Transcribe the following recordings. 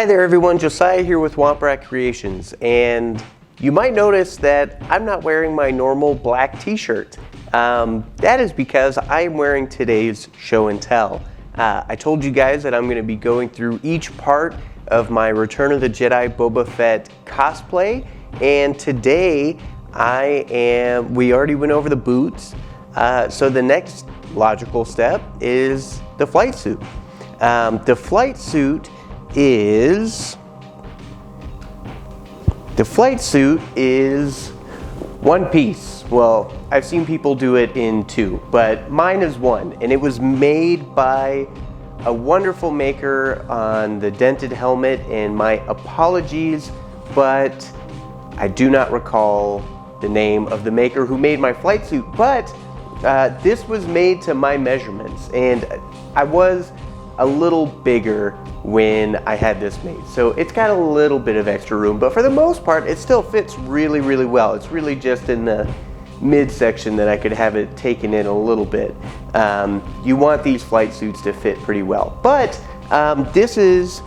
Hi there everyone, Josiah here with Womprat Creations, and you might notice that I'm not wearing my normal black t-shirt. That is because I'm wearing today's show and tell. I told you guys that I'm going to be going through each part of my Return of the Jedi Boba Fett cosplay, and today we already went over the boots, so the next logical step is the flight suit. The flight suit is one piece. Well, I've seen people do it in two, but mine is one, and it was made by a wonderful maker on the dented helmet, and my apologies, but I do not recall the name of the maker who made my flight suit, but this was made to my measurements, and I was a little bigger when I had this made. So it's got a little bit of extra room, but for the most part, it still fits really, really well. It's really just in the midsection that I could have it taken in a little bit. You want these flight suits to fit pretty well. But this is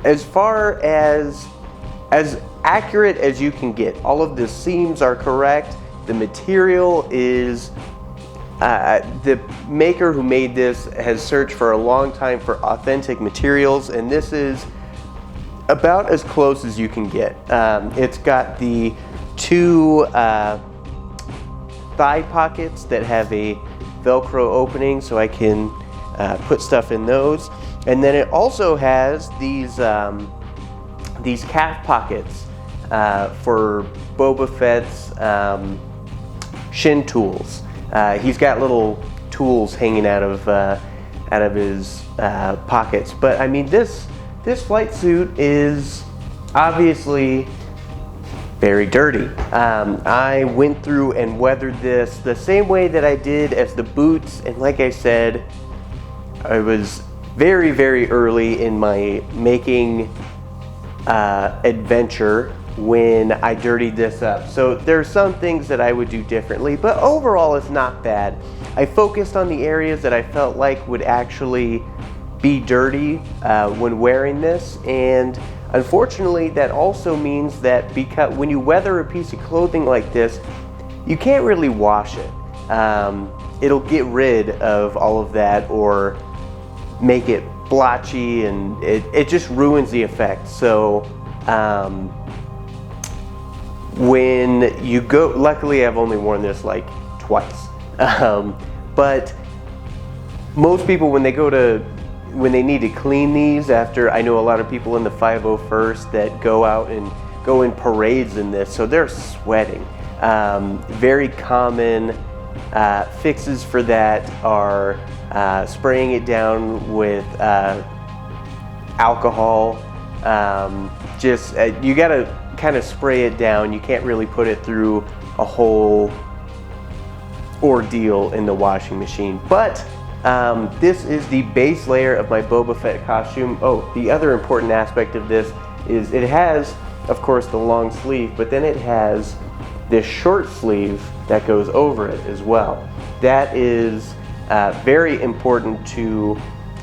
as far as accurate as you can get. All of the seams are correct. The material is the maker who made this has searched for a long time for authentic materials, and this is about as close as you can get. It's got the two thigh pockets that have a Velcro opening, so I can put stuff in those. And then it also has these calf pockets for Boba Fett's shin tools. He's got little tools hanging out of his pockets. But I mean, this flight suit is obviously very dirty. I went through and weathered this the same way that I did as the boots, and like I said, I was very, very early in my making adventure when I dirtied this up. So there are some things that I would do differently, but overall it's not bad. I focused on the areas that I felt like would actually be dirty when wearing this, and unfortunately that also means that because when you weather a piece of clothing like this, you can't really wash it. It'll get rid of all of that or make it blotchy, and it just ruins the effect. So when you go, luckily I've only worn this like twice, but most people when they need to clean these after, I know a lot of people in the 501st that go out and go in parades in this, so they're sweating. Very common fixes for that are spraying it down with alcohol. You gotta kind of spray it down. You can't really put it through a whole ordeal in the washing machine. But this is the base layer of my Boba Fett costume. Oh, the other important aspect of this is it has, of course, the long sleeve, but then it has this short sleeve that goes over it as well. That is very important to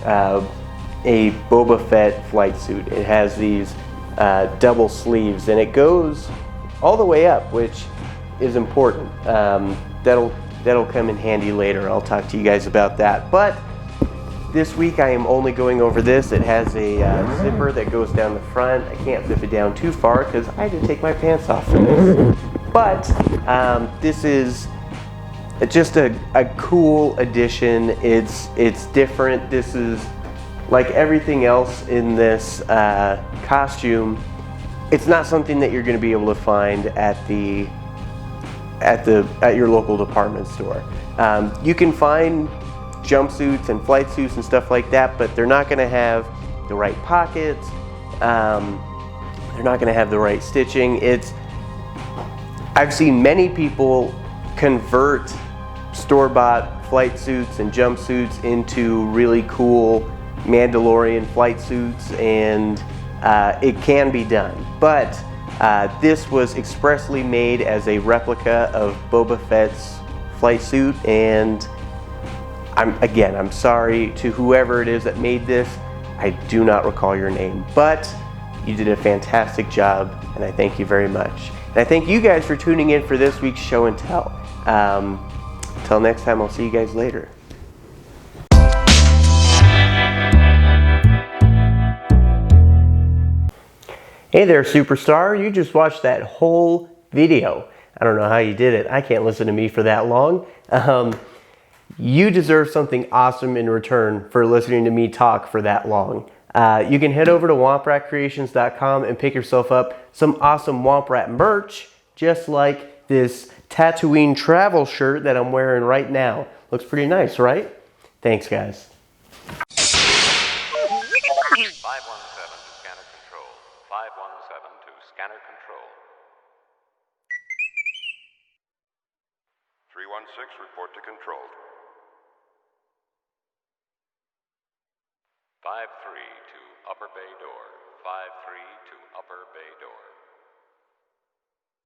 a Boba Fett flight suit. It has these double sleeves, and it goes all the way up, which is important. That'll come in handy later. I'll talk to you guys about that. But this week I am only going over this. It has a zipper that goes down the front. I can't zip it down too far because I had to take my pants off for this. But this is just a cool addition. It's different. This is like everything else in this costume. It's not something that you're going to be able to find at your local department store. You can find jumpsuits and flight suits and stuff like that, but they're not going to have the right pockets. They're not going to have the right stitching. I've seen many people convert store-bought flight suits and jumpsuits into really cool Mandalorian flight suits, and it can be done. But this was expressly made as a replica of Boba Fett's flight suit, and I'm sorry to whoever it is that made this. I do not recall your name, but You did a fantastic job, and I thank you very much. And I thank you guys for tuning in for this week's show and tell. Until next time, I'll see you guys later. Hey there, superstar. You just watched that whole video. I don't know how you did it. I can't listen to me for that long. You deserve something awesome in return for listening to me talk for that long. You can head over to wompratcreations.com and pick yourself up some awesome Womprat merch, just like this Tatooine travel shirt that I'm wearing right now. Looks pretty nice, right? Thanks, guys. 517 to scanner control. 517 to scanner control. 316, report to control. 53 to upper bay door. 53 to upper bay door.